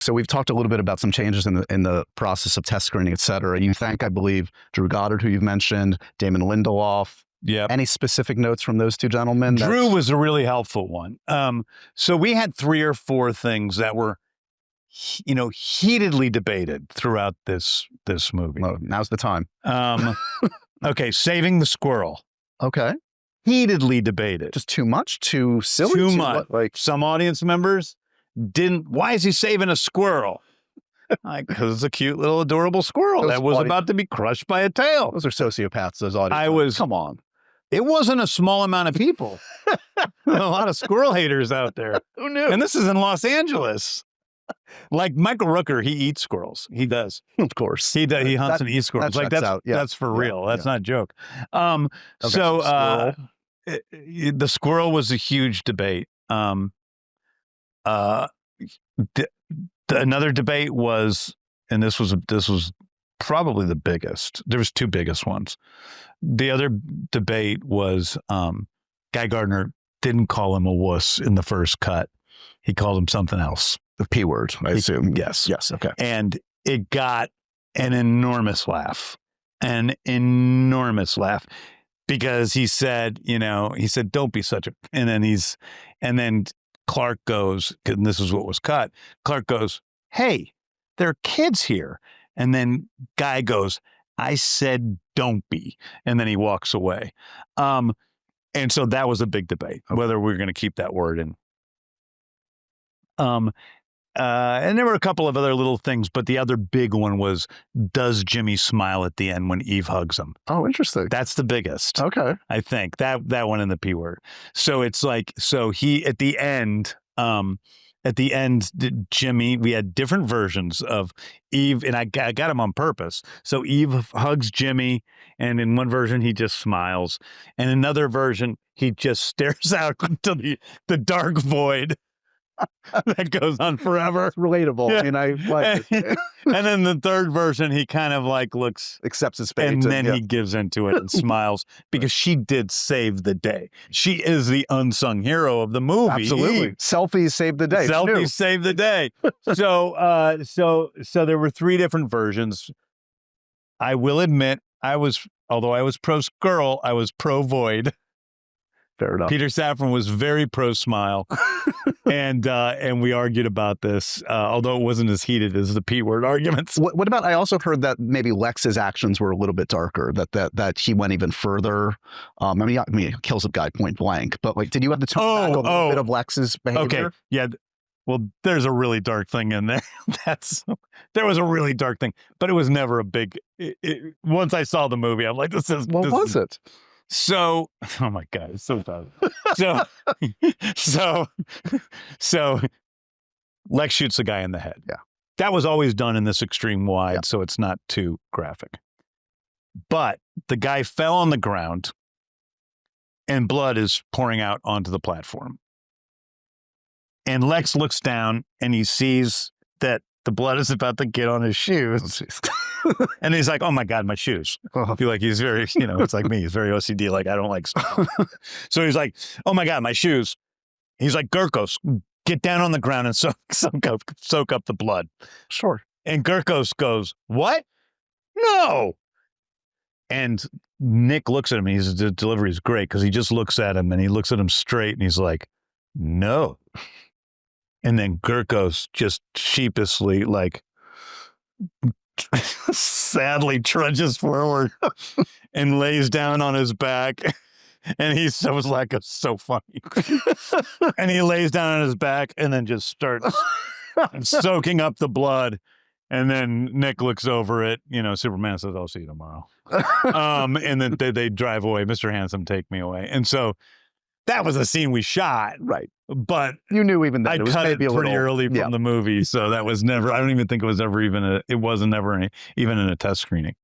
So we've talked a little bit about some changes in the process of test screening, et cetera. You thank, I believe, Drew Goddard, who you've mentioned, Damon Lindelof. Yeah. Any specific notes from those two gentlemen? Drew was a really helpful one. So we had 3 or 4 things that were, heatedly debated throughout this movie. Well, now's the time. Okay, saving the squirrel. Okay. Heatedly debated. Just too much? Too silly? Too much. Like some audience members didn't. Why is he saving a squirrel? Because it's a cute little adorable squirrel that was about to be crushed by a tail. Those are sociopaths, those audience. Come on. It wasn't a small amount of people. A lot of squirrel haters out there. Who knew? And this is in Los Angeles. Like Michael Rooker, he eats squirrels. He does. Of course. He does. He hunts and eats squirrels. Like that's for real. That's not a joke. The squirrel was a huge debate. Another debate was, and this was probably the biggest. There was 2 biggest ones. The other debate was Guy Gardner didn't call him a wuss in the first cut. He called him something else. The P word, I assume. Yes. Yes. Okay. And it got an enormous laugh. Because he said, don't be such a, and then Clark goes, and this is what was cut. Clark goes, hey, there are kids here. And then Guy goes, I said, don't be. And then he walks away. And so that was a big debate, whether we're going to keep that word in. And there were a couple of other little things, but the other big one was, does Jimmy smile at the end when Eve hugs him? Oh, interesting. That's the biggest. Okay. I think that one in the P word. So it's like, so he, at the end, Jimmy, we had different versions of Eve, and I got him on purpose. So Eve hugs Jimmy, and in one version, he just smiles. And another version, he just stares out into the dark void. That goes on forever. It's relatable. Yeah. I mean, I like it. And then the third version, he kind of like looks, accepts his fate, and then he gives into it and smiles because she did save the day. She is the unsung hero of the movie. Absolutely. Selfies saved the day. Selfies saved the day. So there were 3 different versions. I will admit, although I was pro squirrel, I was pro void. Fair enough. Peter Safran was very pro smile, and we argued about this, although it wasn't as heated as the P word arguments. What about? I also heard that maybe Lex's actions were a little bit darker. That he went even further. I mean, he kills a guy point blank. But like, did you have to turn back a little bit of Lex's behavior? Okay, yeah. Well, there's a really dark thing in there. There was a really dark thing, but it was never a big. Once I saw the movie, I'm like, this is. What was it? So, oh my God, it's so bad. So Lex shoots the guy in the head. Yeah. That was always done in this extreme wide, so it's not too graphic. But the guy fell on the ground and blood is pouring out onto the platform. And Lex looks down and he sees that the blood is about to get on his shoes. And he's like, oh my God, my shoes. I feel like he's very, it's like me. He's very OCD. Like, I don't like stuff. So he's like, oh my God, my shoes. He's like, Gurkos, get down on the ground and soak up the blood. Sure. And Gurkos goes, what? No. And Nick looks at him. His delivery is great because he just looks at him and he looks at him straight and he's like, no. And then Gurkos just sheepishly, like, sadly trudges forward and lays down on his back. And he was like, it's so funny. And he lays down on his back and then just starts soaking up the blood. And then Nick looks over it. Superman says, I'll see you tomorrow. And then they drive away. Mr. Handsome, take me away. And so that was a scene we shot. Right. But you knew even then I cut it pretty early from the movie. So that was never, I don't even think it was ever even even in a test screening.